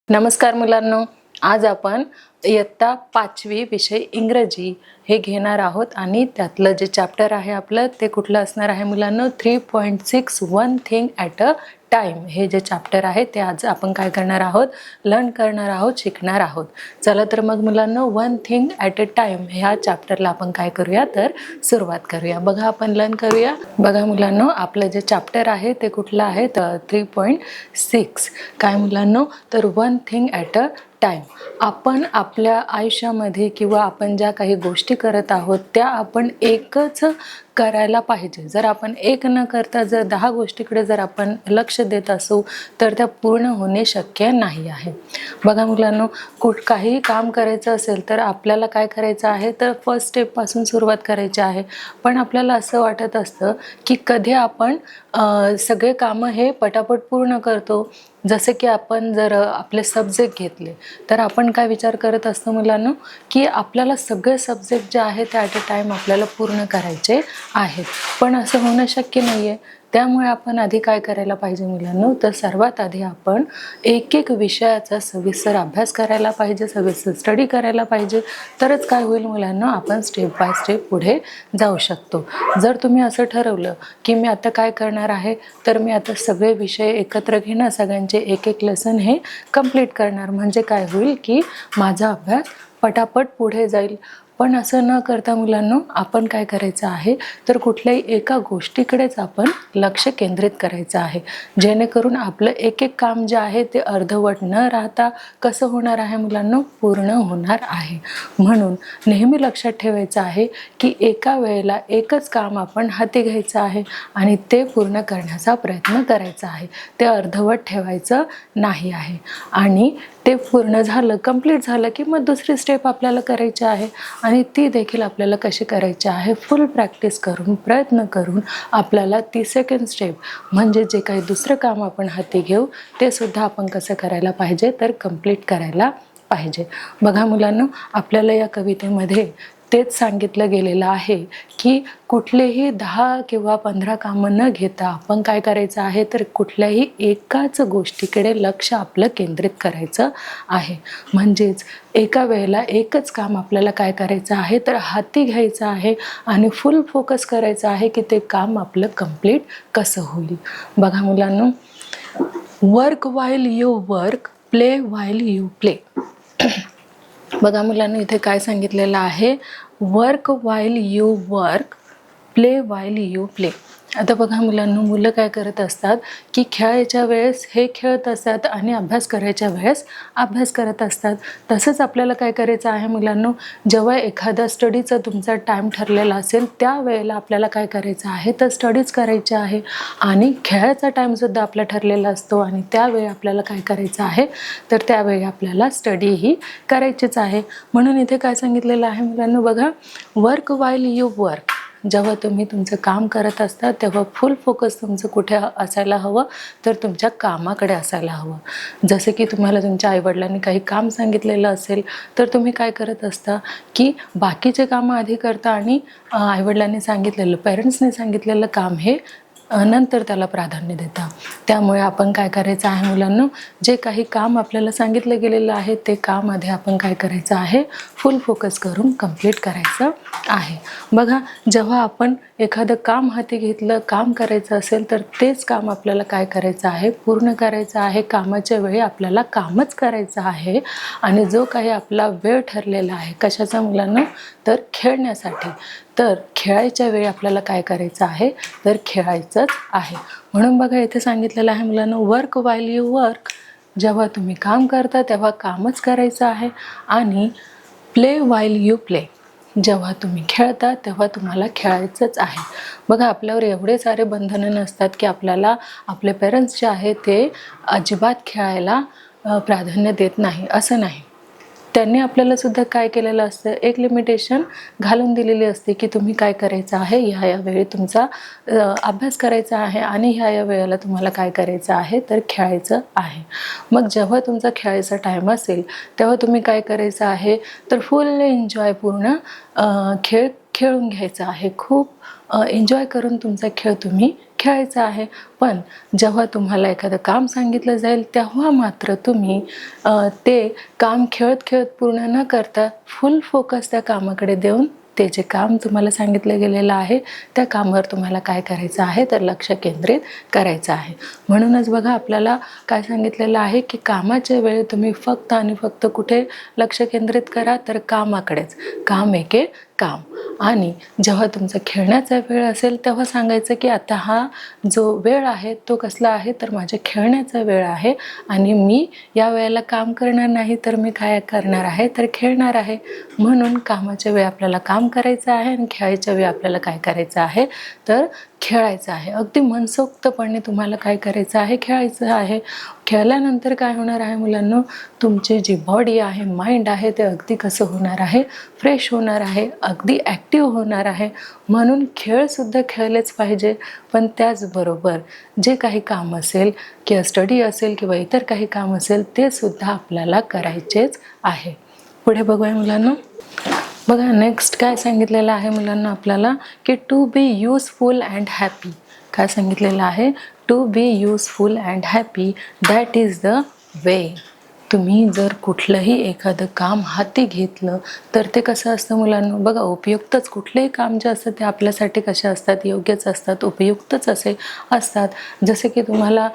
नमस्कार मुलांनो, आज आपण इयत्ता 5वी विषय इंग्रजी हे घेणार आहोत आणि त्यातलं जे चॅप्टर आहे आपलं ते कुठलं असणार आहे मुलांनो 3.6 one thing at a time हे जे चॅप्टर आहे ते आज आपण काय करणार आहोत, लर्न करणार आहोत, शिकणार आहोत. चला तर मग मुलांनो one thing at a time ह्या चॅप्टरला आपण काय करूया तर सुरुवात करूया. बघा आपण लर्न करूया. बघा मुलांनो आपलं जे चॅप्टर आहे ते कुठलं आहे तर 3.6 काय मुलांनो तर one thing at a time. आपण आपल्या आयुष्यामध्ये किंवा आपण ज्या काही गोष्टी करत आहोत त्या आपण एकच करायला पाहिजे. जर आपण एक न करता जर 10 गोष्टीकडे जर आपण लक्ष देत असू तर त्या पूर्ण होणे शक्य नाही आहे. बघा मुलांनो काही काम करायचं असेल तर आपल्याला काय करायचं आहे तर फर्स्ट स्टेपपासून सुरुवात करायची आहे. पण आपल्याला असं वाटत असतं की कधी आपण सगळे कामं हे पटापट पूर्ण करतो. जसं की आपण जर आपले सब्जेक्ट घेतले तर आपण काय विचार करत असतो मुलांनो की आपल्याला सगळे सब्जेक्ट जे आहेत ते ॲट अ टाईम आपल्याला पूर्ण करायचे आहेत. पण असं होणं शक्य नाही आहे. त्यामुळे आपण आधी काय करायला पाहिजे मुलांनो तर सर्वात आधी आपण एक एक विषयाचा सविस्तर अभ्यास करायला पाहिजे, सविस्तर स्टडी करायला पाहिजे. तरच काय होईल मुलांनो आपण स्टेप बाय स्टेप पुढे जाऊ शकतो. जर तुम्ही असं ठरवलं की मी आता काय करणार आहे तर मी आता सगळे विषय एकत्र घेणं, सगळ्यांचे एक एक लेसन हे कंप्लीट करणार, म्हणजे काय होईल की माझा अभ्यास पटापट पुढे जाईल. पण असं न करता मुलांनो आपण काय करायचं आहे तर कुठल्याही एका गोष्टीकडेच आपण लक्ष केंद्रित करायचं आहे, जेणेकरून आपलं एक एक काम जे आहे ते अर्धवट न राहता कसं होणार आहे मुलांनो पूर्ण होणार आहे. म्हणून नेहमी लक्षात ठेवायचं आहे की एका वेळेला एकच काम आपण हाती घ्यायचं आहे आणि ते पूर्ण करण्याचा प्रयत्न करायचा आहे. ते अर्धवट ठेवायचं नाही आहे. आणि ते पूर्ण झालं, कंप्लीट झालं की मग दुसरी स्टेप आपल्याला करायची आहे आणि ती देखील आपल्याला कशी करायची आहे फुल प्रॅक्टिस करून, प्रयत्न करून आपल्याला ती सेकंड स्टेप म्हणजे जे काही दुसरं काम आपण हाती घेऊ ते सुद्धा आपण कसं करायला पाहिजे तर कंप्लीट करायला पाहिजे. बघा मुलांनो आपल्याला या कवितेमध्ये तेच सांगितलं गेलेलं आहे की कुठलेही 10 किंवा 15 कामं न घेता आपण काय करायचं आहे तर कुठल्याही एकाच गोष्टीकडे लक्ष आपलं केंद्रित करायचं आहे. म्हणजेच एका वेळेला एकच काम आपल्याला काय करायचं आहे तर हाती घ्यायचं आहे आणि फुल फोकस करायचं आहे की ते काम आपलं कंप्लीट कसं होईल. बघा मुलांनो work while you work, play while you play. बघा मुलांना इथे काय सांगितलेलं आहे, work while you work, play while you play. आता बघा मुलांना मुलं काय करत असतात की खेळायच्या वेळेस हे खेळत असतात आणि अभ्यास करायच्या वेळेस अभ्यास करत असतात. तसंच आपल्याला काय करायचं आहे मुलांनो, जेव्हा एखादा स्टडीचा तुमचा टाईम ठरलेला असेल त्या वेळेला आपल्याला काय करायचं आहे तर स्टडीज करायची आहे आणि खेळायचा टाईमसुद्धा आपला ठरलेला असतो आणि त्यावेळी आपल्याला काय करायचं आहे तर त्यावेळी आपल्याला स्टडीही करायचीच आहे. म्हणून इथे काय सांगितलेलं आहे मुलांनो बघा, वर्क व्हाईल यू वर्क. जेव्हा तुम्ही तुमचं काम करत असता तेव्हा फुल फोकस तुमचं कुठे असायला हवं तर तुमच्या कामाकडे असायला हवं. जसं की तुम्हाला तुमच्या आईवडिलांनी काही काम सांगितलेलं असेल तर तुम्ही काय करत असता की बाकीचे कामं आधी करता आणि आईवडिलांनी सांगितलेलं, पेरेंट्सने सांगितलेलं काम हे नंतर त्याला प्राधान्य देता. त्यामुळे आपण काय करायचं आहे मुलांनो, जे काही काम आपल्याला सांगितलं गेलेलं आहे ते काम आधी आपण काय करायचं आहे फुल फोकस करून कंप्लीट करायचं आहे. बघा जेव्हा आपण एखादं काम हाती घेतलं, काम करायचं असेल तर तेच काम आपल्याला काय करायचं आहे पूर्ण करायचं आहे. कामाच्या वेळी आपल्याला कामच करायचं आहे आणि जो काही आपला वेळ ठरलेला आहे कशाचा मुलांना तर खेळण्यासाठी, तर खेळायच्या वेळी आपल्याला काय करायचं आहे तर खेळायचंच आहे. म्हणून बघा इथे सांगितलेलं आहे मुलांना वर्क व्हाईल यू वर्क, जेव्हा तुम्ही काम करता तेव्हा कामच करायचं आहे आणि प्ले व्हाईल यू प्ले, जेव्हा तुम्ही खेळता तेव्हा तुम्हाला खेळायचंच आहे. बघा आपल्यावर एवढे सारे बंधनं नसतात की आपल्याला आपले पेरेंट्स जे आहे ते अजिबात खेळायला प्राधान्य देत नाही, असं नाही. त्यांनी आपल्याला सुद्धा काय केलेलं असतं, एक लिमिटेशन घालून दिलेली असते की तुम्ही काय करायचं आहे, ह्या वेळी तुमचा अभ्यास करायचा आहे आणि ह्या वेळेला तुम्हाला काय करायचं आहे तर खेळायचं आहे. मग जेव्हा तुमचा खेळायचा टाईम असेल तेव्हा तुम्ही काय करायचं आहे तर फुल एन्जॉय पूर्ण खेळ खेळून घ्यायचा आहे. खूप एन्जॉय करून तुमचा खेळ तुम्ही खेळायचं आहे. पण जेव्हा तुम्हाला एखादं काम सांगितलं जाईल तेव्हा मात्र तुम्ही ते काम खेळत खेळत पूर्ण न करता फुल फोकस त्या कामाकडे देऊन ते जे काम तुम्हाला सांगितलं गेलेलं आहे त्या कामावर तुम्हाला काय करायचं आहे तर लक्ष केंद्रित करायचं आहे. म्हणूनच बघा आपल्याला काय सांगितलेलं आहे की कामाच्या वेळी तुम्ही फक्त आणि फक्त कुठे लक्ष केंद्रित करा तर कामाकडेच. काम एके काम. आणि जेव्हा तुमचा खेळण्याचा वेळ असेल तेव्हा सांगायचं की आता हा जो वेळ आहे तो कसला आहे तर माझ्या खेळण्याचा वेळ आहे आणि मी या वेळेला काम करणार नाही तर मी काय करणार आहे तर खेळणार आहे. म्हणून कामाच्या वेळी आपल्याला काम करायचं आहे आणि खेळायच्या वेळी आपल्याला काय करायचं आहे तर खेळायचं आहे. अगदी मनसोक्तपणे तुम्हाला काय करायचं आहे खेळायचं आहे. खेळल्यानंतर काय होणार आहे मुलांनो, तुमची जी बॉडी आहे माइंड आहे ते अगदी कसं होणार आहे फ्रेश होणार आहे, अगदी ॲक्टिव्ह होणार आहे. म्हणून खेळसुद्धा खेळलेच पाहिजे. पण त्याचबरोबर जे काही काम असेल किंवा स्टडी असेल किंवा इतर काही काम असेल ते सुद्धा आपल्याला करायचेच आहे. पुढे बघूया मुलांनो. बघा नेक्स्ट काय सांगितलेलं आहे मुलांना आपल्याला की to be useful and happy. काय सांगितलेलं आहे to be useful and happy that is the way. तुम्ही जर कुठलंही एखादं काम हाती घेतलं तर ते कसं असतं मुलांना बघा उपयुक्तच. कुठलंही काम जे असतं ते आपल्यासाठी कसे असतात योग्यच असतात, उपयुक्तच असे असतात. जसे की तुम्हाला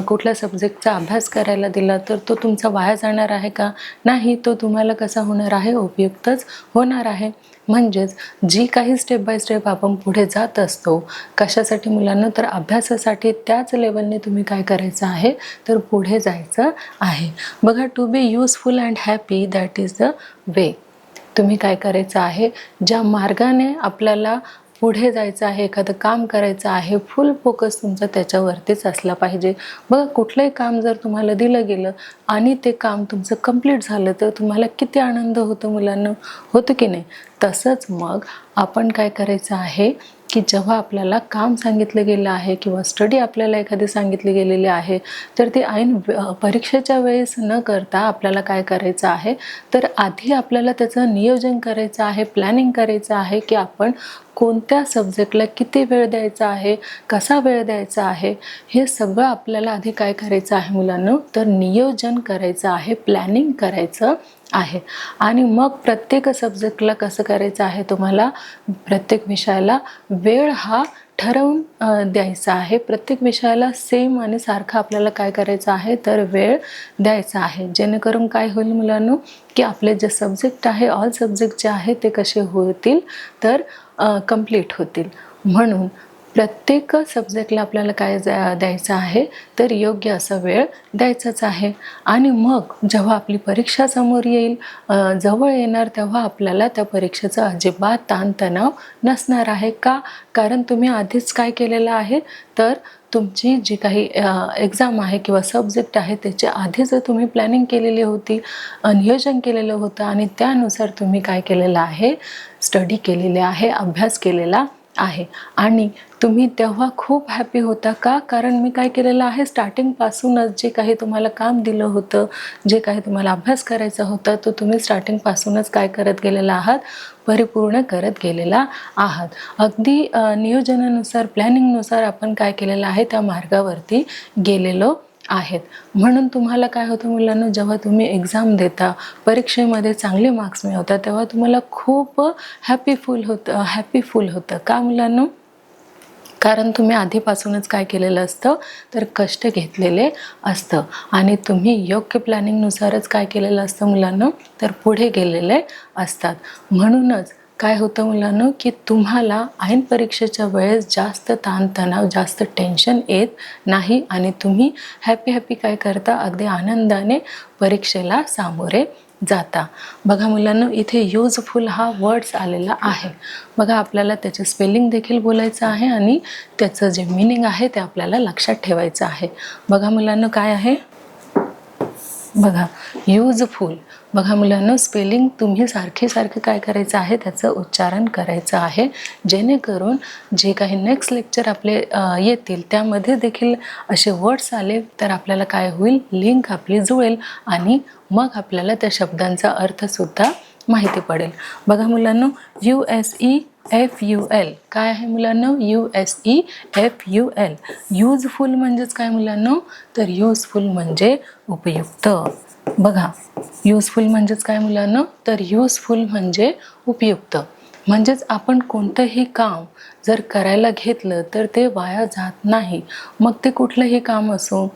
कुठल्या सब्जेक्टचा अभ्यास करायला दिला तर तो तुमचा वाया जाणार आहे का? नाही, तो तुम्हाला कसा होणार आहे उपयुक्तच होणार आहे. म्हणजेच जी काही स्टेप बाय स्टेप आपण पुढे जात असतो कशासाठी मुलांना तर अभ्यासासाठी त्याच लेवलने तुम्ही काय करायचं आहे तर पुढे जायचं आहे. बघा to be useful and happy that is the way. तुम्ही काय करायचं आहे ज्या मार्गाने आपल्याला पुढे जायचं आहे एखादं काम करायचं आहे फुल फोकस तुमचा त्याच्यावरतीच असला पाहिजे. बघा कुठलंही काम जर तुम्हाला दिलं गेलं आणि ते काम तुमचं कंप्लीट झालं तर तुम्हाला किती आनंद होतो मुलांना, होतं की नाही? तसंच मग आपण काय करायचं आहे की जेव्हा आपल्याला काम सांगितलं गेलं आहे किंवा स्टडी आपल्याला एखादी सांगितली गेलेली आहे तर ते ऐन परीक्षेच्या वेळेस न करता आपल्याला काय करायचं आहे तर आधी आपल्याला त्याचं नियोजन करायचं आहे, प्लॅनिंग करायचं आहे की आपण कोणत्या सब्जेक्टला किती वेळ द्यायचा आहे, कसा वेळ द्यायचा आहे, हे सगळं आपल्याला आधी काय करायचं आहे मुलांनो तर नियोजन करायचं आहे, प्लॅनिंग करायचं आहे. आणि मग प्रत्येक सब्जेक्टला कसं करायचं आहे तुम्हाला प्रत्येक विषयाला वेळ हा ठरवून द्यायचा आहे. प्रत्येक विषयाला सेम आणि सारखा आपल्याला काय करायचं आहे तर वेळ द्यायचा आहे. जेणेकरून काय होईल मुलांनो की आपले जे सब्जेक्ट आहे ऑल सब्जेक्ट जे आहे ते कसे होतील तर कंप्लीट होतील. म्हणून प्रत्येक सब्जेक्टला आपल्याला काय द्यायचं आहे तर योग्य असा वेळ द्यायचाच आहे. आणि मग जेव्हा आपली परीक्षा समोर येईल जवळ येणार तेव्हा आपल्याला त्या परीक्षेचा अजिबात ताणतणाव नसणार आहे. का? कारण तुम्ही आधीच काय केलेलं आहे तर तुमची जी काही एक्झाम आहे किंवा सब्जेक्ट आहे त्याच्या आधीच तुम्ही प्लॅनिंग केलेली होती, नियोजन केलेलं होतं आणि त्यानुसार तुम्ही काय केलेलं आहे स्टडी केलेले आहे, अभ्यास केलेला आहे. आणि तुम्ही तेव्हा खूप हॅपी होता. का? कारण मी काय केलेलं आहे स्टार्टिंगपासूनच जे काही तुम्हाला काम दिलं होतं, जे काही तुम्हाला अभ्यास करायचा होता तो तुम्ही स्टार्टिंगपासूनच काय करत गेलेला आहात परिपूर्ण करत गेलेला आहात. अगदी नियोजनानुसार प्लॅनिंगनुसार आपण काय केलेलं आहे त्या मार्गावरती गेलेलो आहेत. म्हणून तुम्हाला काय होतं मुलांना जेव्हा तुम्ही एक्झाम देता परीक्षेमध्ये चांगले मार्क्स मिळवता तेव्हा तुम्हाला खूप हॅपी फील होतं. का मुलांना? कारण तुम्ही आधीपासूनच काय केलेलं असतं तर कष्ट घेतलेले असतं आणि तुम्ही योग्य प्लॅनिंगनुसारच काय केलेलं असतं मुलांना तर पुढे गेलेले असतात. म्हणूनच काय होतं मुलांनो की तुम्हाला ऐन परीक्षेच्या वेळेस जास्त ताणतणाव जास्त टेन्शन येत नाही आणि तुम्ही हॅपी काय करता अगदी आनंदाने परीक्षेला सामोरे जाता. बघा मुलांनो इथे युजफुल हा वर्ड्स आलेला आहे. बघा आपल्याला त्याचे स्पेलिंग देखील बोलायचं आहे आणि त्याचं जे मीनिंग आहे ते आपल्याला लक्षात ठेवायचं आहे. बघा मुलांनो काय आहे बघा युजफुल. बघा मुलांनो स्पेलिंग तुम्ही सारखे काय करायचं आहे त्याचं उच्चारण करायचं आहे जेणेकरून जे काही नेक्स्ट लेक्चर आपले येतील त्यामध्ये देखील असे वर्ड्स आले तर आपल्याला काय होईल लिंक आपली जुळेल आणि मग आपल्याला त्या शब्दांचा अर्थसुद्धा माहिती पडेल. बघा मुलांनो USEFUL. काय आहे मुलांनो? USEFUL. युजफुल म्हणजेच काय मुलांनो? तर युजफुल म्हणजे उपयुक्त. बघा, युजफुल म्हणजेच काय मुलांनो? तर युजफुल म्हणजे उपयुक्त. म्हणजेच आपण कोणतंही काम जर करायला घेतलं तर ते वाया जात नाही. मग ते कुठलंही काम असो.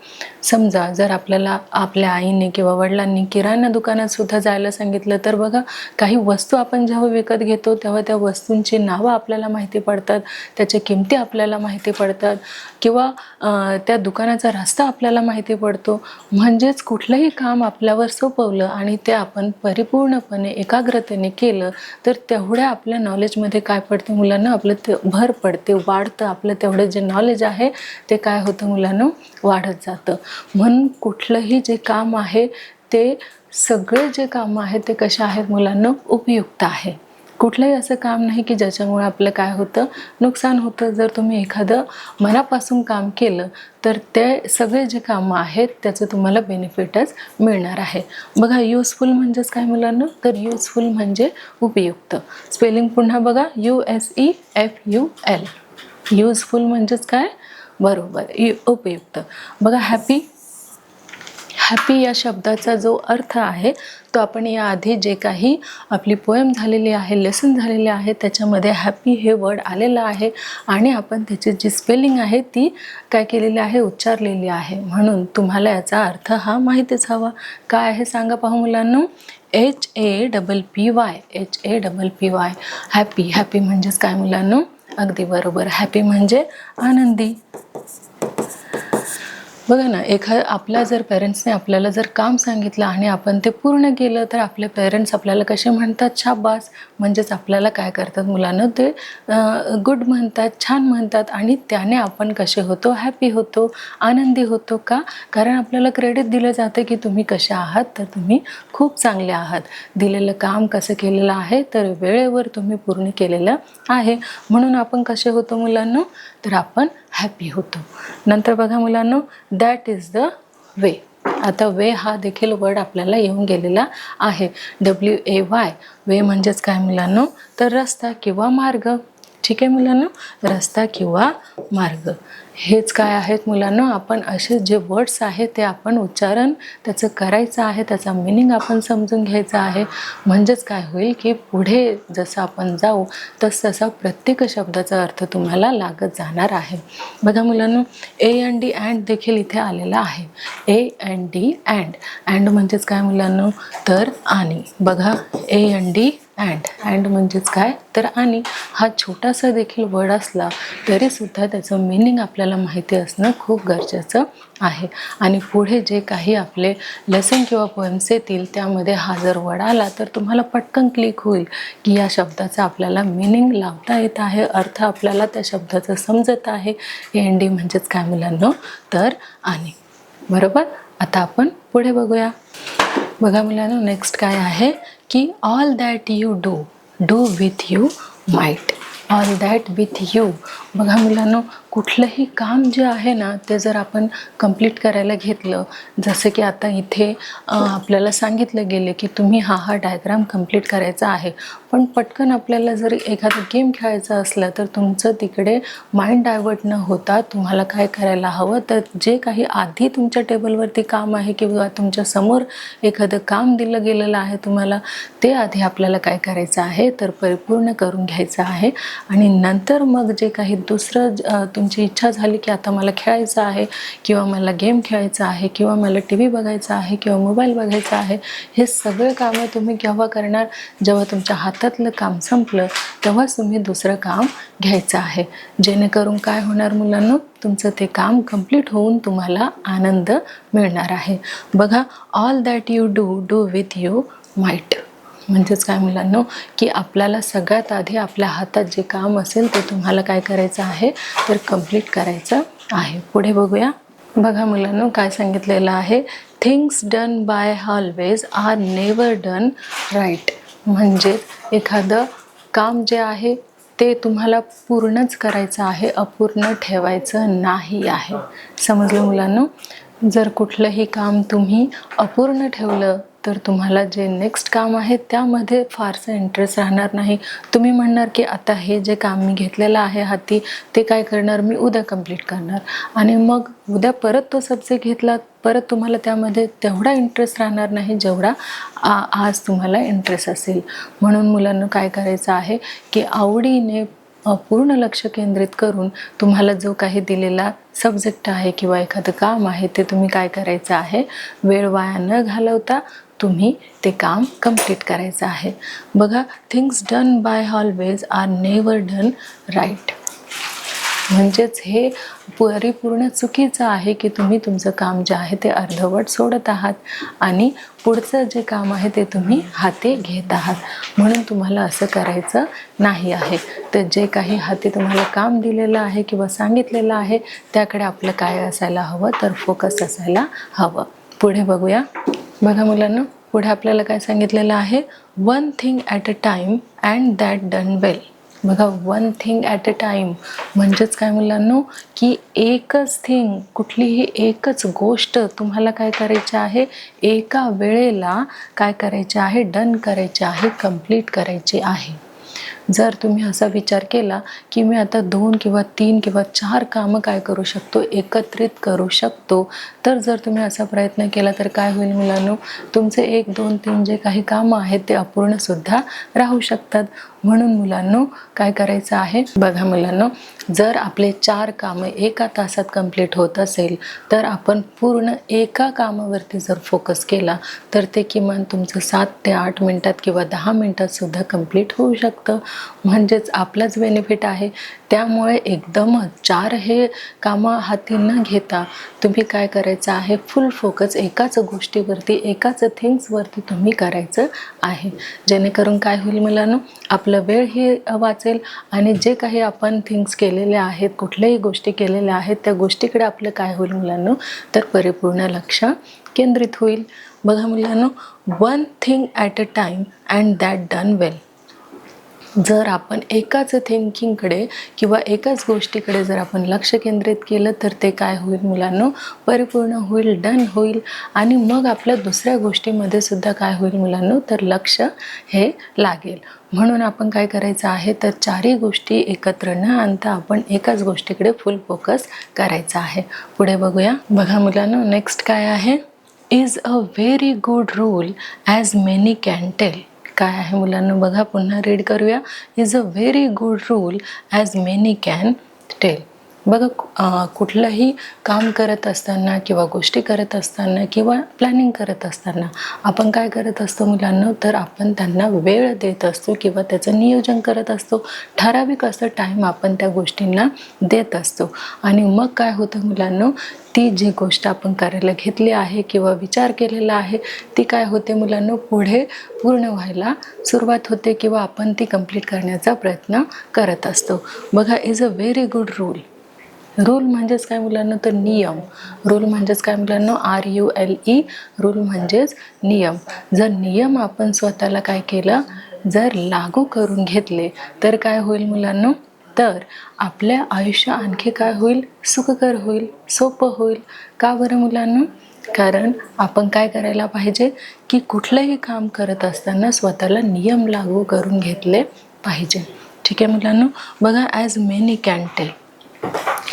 समजा जर आपल्याला आपल्या आईने किंवा वडिलांनी किराणा दुकानात सुद्धा जायला सांगितलं, तर बघा, काही वस्तू आपण जेव्हा विकत घेतो तेव्हा त्या वस्तूंची नावं आपल्याला माहिती पडतात, त्याच्या किमती आपल्याला माहिती पडतात, किंवा त्या दुकानाचा रस्ता आपल्याला माहिती पडतो. म्हणजेच कुठलंही काम आपल्यावर सोपवलं आणि ते आपण परिपूर्णपणे एकाग्रतेने केलं तर तेवढ्या आपल्या नॉलेजमध्ये काय पडतं मुलांना? आपलं ते भर पडते, वाढतं. आपलं तेवढं जे नॉलेज आहे ते काय होतं मुलांना? वाढत जातं. म्हणून कुठलंही जे काम आहे ते, सगळे जे कामं आहेत ते कशा आहेत मुलांना? उपयुक्त आहे. कुठलंही असं काम नाही की ज्याच्यामुळे आपलं काय होतं? नुकसान होतं. जर तुम्ही एखादं मनापासून काम केलं तर ते सगळे जे कामं आहेत त्याचं तुम्हाला बेनिफिटच मिळणार आहे. बघा, युजफुल म्हणजेच काय मुलांना? तर युजफुल म्हणजे उपयुक्त. स्पेलिंग पुन्हा बघा, USEFUL. युजफुल म्हणजेच काय? बरोबर, उपयुक्त. बघा, हॅपी या शब्दाचा जो अर्थ आहे तो आपण याआधी जे काही आपली पोएम झालेली आहे, लेसन झालेले आहे, त्याच्यामध्ये हॅपी हे वर्ड आलेलं आहे आणि आपण त्याची जी स्पेलिंग आहे ती काय केलेली आहे? उच्चारलेली आहे. म्हणून तुम्हाला याचा अर्थ हा माहितीच हवा. काय आहे सांगा पाहू मुलांनो? HAPPY. HAPPY. हॅपी म्हणजेच काय मुलांनो? अगदी बरोबर, हॅपी म्हणजे आनंदी. बघा ना, आपल्या जर पेरेंट्सने आपल्याला जर काम सांगितलं आणि आपण ते पूर्ण केलं तर आपले पेरेंट्स आपल्याला कसे म्हणतात? शाबास. म्हणजेच आपल्याला काय करतात मुलांना? ते गुड म्हणतात, छान म्हणतात आणि त्याने आपण कसे होतो? हॅपी होतो, आनंदी होतो. का? कारण आपल्याला क्रेडिट दिलं जातं की तुम्ही कसे आहात? तर तुम्ही खूप चांगले आहात. दिलेलं काम कसं केलेलं आहे? तर वेळेवर तुम्ही पूर्ण केलेलं आहे. म्हणून आपण कसे होतो मुलांना? तर आपण हॅपी होतो. नंतर बघा मुलांनो, दॅट इज द वे. आता वे हा देखील वर्ड आपल्याला येऊन गेलेला आहे. WAY. वे म्हणजेच काय मुलांनो? तर रस्ता किंवा मार्ग. ठीक आहे मुलांनो, रस्ता किंवा मार्ग. हेच काय आहेत मुलांनो? आपण असे जे वर्ड्स आहेत ते आपण उच्चारण त्याचं करायचं आहे, त्याचा मिनिंग आपण समजून घ्यायचा आहे. म्हणजेच काय होईल की पुढे जसं आपण जाऊ तसं प्रत्येक शब्दाचा अर्थ तुम्हाला लागत जाणार आहे. बघा मुलांनो, AND अँड देखील इथे आलेला आहे. AND अँड म्हणजेच काय मुलांनो? तर आणि. बघा, AND अँड म्हणजेच काय? तर आणि. हा छोटासा देखील वर्ड असला तरी सुद्धा त्याचं मिनिंग आपल्याला माहिती असणं खूप गरजेचं आहे. आणि पुढे जे काही आपले लेसन किंवा पोएम्स येतील त्यामध्ये हा जर वर्ड आला तर तुम्हाला पटकन क्लिक होईल की या शब्दाचा आपल्याला मिनिंग लावता येत आहे, अर्थ आपल्याला त्या शब्दाचं समजत आहे. AND म्हणजेच काय मुलांनो? तर आणि. बरोबर. आता आपण पुढे बघूया. बघा मुलांनो, नेक्स्ट काय आहे की all that you do with you might. All that with you. बघा मुलांनो, कुठलंही काम जे आहे ना ते जर आपण कंप्लीट करायला घेतलं, जसं की आता इथे आपल्याला सांगितलं गेले की तुम्ही हा डायग्राम कंप्लीट करायचा आहे, पण पटकन आपल्याला जर एखादा गेम खेळायचा असला तर तुमचं तिकडे माइंड डायवर्ट न होता तुम्हाला काय करायला हवं? तर जे काही आधी तुमच्या टेबलवरती काम आहे किंवा तुमच्या समोर एखादं काम दिलं गेलेलं आहे तुम्हाला, ते आधी आपल्याला काय करायचं आहे? तर परिपूर्ण करून घ्यायचं आहे. आणि नंतर मग जे काही दुसरं तुमची इच्छा झाली की आता मला खेळायचं आहे किंवा मला गेम खेळायचा आहे किंवा मला TV बघायचा आहे किंवा मोबाईल बघायचा आहे, हे सगळे कामं तुम्ही केव्हा करणार? जेव्हा तुमच्या हातातलं काम संपलं तेव्हाच तुम्ही दुसरं काम घ्यायचं आहे. जेणेकरून काय होणार मुलांनो? तुमचं ते काम कंप्लीट होऊन तुम्हाला आनंद मिळणार आहे. बघा, all that you do with you might. म्हणजेच काय मुलांनो? की आपल्याला सगळ्यात आधी आपल्या हातात जे काम असेल ते तुम्हाला काय करायचं आहे? तर कंप्लीट करायचं आहे. पुढे बघूया. बघा मुलांनो, काय सांगितलेलं आहे? Things done by always are never done right. म्हणजे एखादं काम जे आहे ते तुम्हाला पूर्णच करायचं आहे, अपूर्ण ठेवायचं नाही आहे. समजलं मुलांनो? जर कुठलंही काम तुम्ही अपूर्ण ठेवलं तर तुम्हाला जे नेक्स्ट काम आहे त्यामध्ये फारसा इंटरेस्ट राहणार नाही. तुम्ही म्हणणार की आता हे जे काम मी घेतलेलं आहे हाती ते काय करणार, मी उद्या कंप्लीट करणार. आणि मग उद्या परत तो सब्जेक्ट घेतला, परत तुम्हाला त्यामध्ये तेवढा इंटरेस्ट राहणार नाही जेवढा आज तुम्हाला इंटरेस्ट असेल. म्हणून मुलांना काय करायचं आहे की आवडीने पूर्ण लक्ष केंद्रित करून तुम्हाला जो काही दिलेला सब्जेक्ट आहे किंवा एखादं काम आहे ते तुम्ही काय करायचं आहे, वेळ वाया न घालवता तुम्ही ते काम कंप्लीट करायचं आहे. बघा, things done by always are never done right. म्हणजेच हे परिपूर्ण चुकीचं आहे की तुम्ही तुमचं काम जे आहे ते अर्धवट सोडत आहात आणि पुढचं जे काम आहे ते तुम्ही हाती घेत आहात. म्हणून तुम्हाला असं करायचं नाही आहे. तर जे काही हाती तुम्हाला काम दिलेलं आहे किंवा सांगितलेलं आहे त्याकडे आपलं काय असायला हवं, तर फोकस असायला हवं. पुढे बघूया. बघा मुलांना, पुढे आपल्याला काय सांगितलेलं आहे, one thing at a time and that done well. बघा, one thing at a time म्हणजेच काय मुलांनो, की एकच थिंग, कुठलीही एकच गोष्ट तुम्हाला काय करायची आहे, एका वेळेला काय करायचे आहे, डन करायचे आहे, कंप्लीट करायची आहे. जर तुम्ही असा विचार केला की मी आता 2 किंवा 3 किंवा 4 कामं काय करू शकतो, एकत्रित करू शकतो, तर जर तुम्ही असा प्रयत्न केला तर काय होईल मुलांनो, तुमचे 1, 2, 3 जे काही कामं आहेत ते अपूर्णसुद्धा राहू शकतात. म्हणून मुलांनो काय करायचं आहे, बघा मुलांनो, जर आपले 4 कामं एका तासात कंप्लीट होत असेल तर आपण पूर्ण एका कामावरती जर फोकस केला तर ते किमान तुमचं 7 ते 8 मिनटात किंवा 10 मिनटात सुद्धा कंप्लीट होऊ शकतं. म्हणजेच आपलाच बेनिफिट आहे. त्यामुळे एकदमच 4 हे कामं हाती न घेता तुम्ही काय करायचं आहे, फुल फोकस एकाच गोष्टीवरती, एकाच थिंग्सवरती तुम्ही करायचं आहे. जेणेकरून काय होईल मुलांनो, आपला वेळही वाचेल आणि जे काही आपण थिंग्स केलेले आहेत, कुठल्याही गोष्टी केलेल्या आहेत, त्या गोष्टीकडे आपलं काय होईल मुलांनो, तर परिपूर्ण लक्ष केंद्रित होईल. बघा मुलांनो, one thing at a time and that done well. जर आपण एकाच थिंकिंगकडे किंवा एकाच गोष्टीकडे जर आपण लक्ष केंद्रित केलं तर ते काय होईल मुलांनो, परिपूर्ण होईल, डन होईल. आणि मग आपल्या दुसऱ्या गोष्टीमध्ये सुद्धा काय होईल मुलांनो, तर लक्ष हे लागेल. म्हणून आपण काय करायचं आहे, तर 4ही गोष्टी एकत्र न आणता आपण एकाच गोष्टीकडे फुल फोकस करायचा आहे. पुढे बघूया. बघा मुलांनो, नेक्स्ट काय आहे, is a very good rule as many can tell. काय आहे मुलांना, बघा पुन्हा रीड करूया. Is a very good rule as many can tell. बघा, कुठलंही काम करत असताना किंवा गोष्टी करत असताना किंवा प्लॅनिंग करत असताना आपण काय करत असतो मुलांना, तर आपण त्यांना वेळ देत असतो किंवा त्याचं नियोजन करत असतो. ठराविक असं टाईम आपण त्या गोष्टींना देत असतो. आणि मग काय होतं मुलांना, ती जी गोष्ट आपण करायला घेतली आहे किंवा विचार केलेला आहे ती काय होते मुलांना, पुढे पूर्ण व्हायला सुरुवात होते किंवा आपण ती कंप्लीट करण्याचा प्रयत्न करत असतो. बघा, is a very good rule. Rule म्हणजेच काय मुलांना, तर नियम. रूल म्हणजेच काय मुलांना, RULE. रूल म्हणजेच नियम. जर नियम आपण स्वतःला काय केलं, जर लागू करून घेतले तर काय होईल मुलांना, तर आपल्या आयुष्य आणखी काय होईल, सुखकर होईल, सोपं होईल. का बरं मुलांना, कारण आपण काय करायला पाहिजे की कुठलंही काम करत असताना स्वतःला नियम लागू करून घेतले पाहिजे. ठीक आहे मुलांना. बघा, ॲज मेनी कॅन टेल.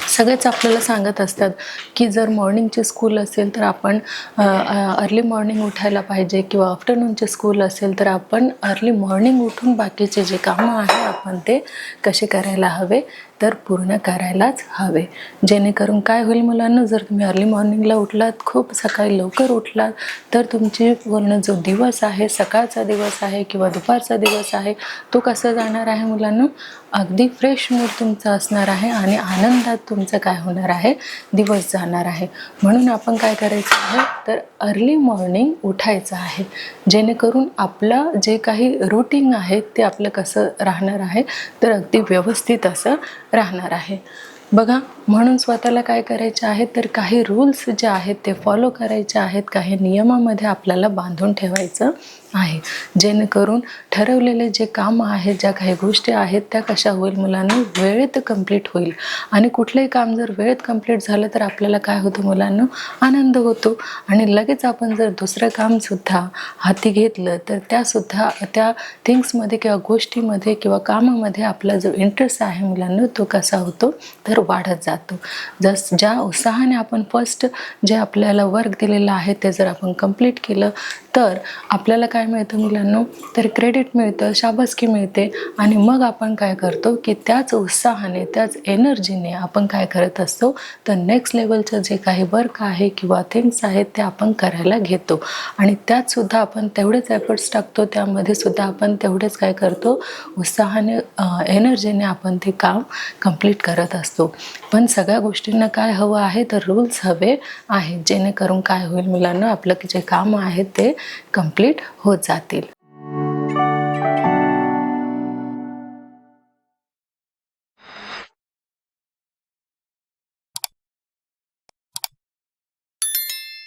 सगळेच आपल्याला सांगत असतात की जर मॉर्निंगची स्कूल असेल तर आपण अर्ली मॉर्निंग उठायला पाहिजे किंवा आफ्टरनूनची स्कूल असेल तर आपण अर्ली मॉर्निंग उठून बाकीचे जे कामं आहे आपण ते कसे करायला हवे, तर पूर्ण करायलाच हवे. जेणेकरून काय होईल मुलांना, जर तुम्ही अर्ली मॉर्निंगला उठलात, खूप सकाळी लवकर उठलात, तर तुमची पूर्ण जो दिवस आहे, सकाळचा दिवस आहे किंवा दुपारचा दिवस आहे, तो कसा जाणार आहे मुलांना, अगदी फ्रेश मूड तुमचा असणार आहे आणि आनंदात तुमचं काय होणार आहे, दिवस जाणार आहे. म्हणून आपण काय करायचं आहे, तर अर्ली मॉर्निंग उठायचं आहे. जेणेकरून आपलं जे काही रुटीन आहे ते आपलं कसं राहणार आहे, तर अगदी व्यवस्थित असं राहणार आहे. बघा, म्हणून स्वतःला काय करायचे आहे, तर काही रूल्स जे आहेत ते फॉलो करायचे आहेत, काही नियमामध्ये आपल्याला बांधून ठेवायचं आहे, जेणेकरून ठरवलेले जे कामं आहेत, ज्या काही गोष्टी आहेत त्या कशा होईल मुलांना वेळेत कंप्लीट होईल. आणि कुठलंही काम जर वेळेत कंप्लीट झालं तर आपल्याला काय होतं मुलांना आनंद होतो. आणि लगेच आपण जर दुसरं कामसुद्धा हाती घेतलं तर त्या थिंग्समध्ये किंवा गोष्टीमध्ये किंवा कामामध्ये आपला जो इंटरेस्ट आहे मुलांना तो कसा होतो तर वाढत जातो. ज्या उत्साहाने आपण फर्स्ट जे आपल्याला वर्क दिलेलं आहे ते जर आपण कंप्लीट केलं तर आपल्याला काय मिळतं मुलांनो तर क्रेडिट मिळतं, शाबासकी मिळते. आणि मग आपण काय करतो की त्याच उत्साहाने त्याच एनर्जीने आपण काय करत असतो तर नेक्स्ट लेवलचं जे काही वर्क आहे किंवा थिंग्स आहेत ते आपण करायला घेतो. आणि त्यातसुद्धा आपण तेवढेच एफर्ट्स टाकतो, त्यामध्ये सुद्धा आपण तेवढेच काय करतो उत्साहाने एनर्जीने आपण ते काम कंप्लीट करत असतो. पण सगळ्या गोष्टींना काय हवं आहे तर रूल्स हवे आहेत, जेणेकरून काय होईल मुलांना आपलं जे काम आहे ते कंप्लीट होत जातील.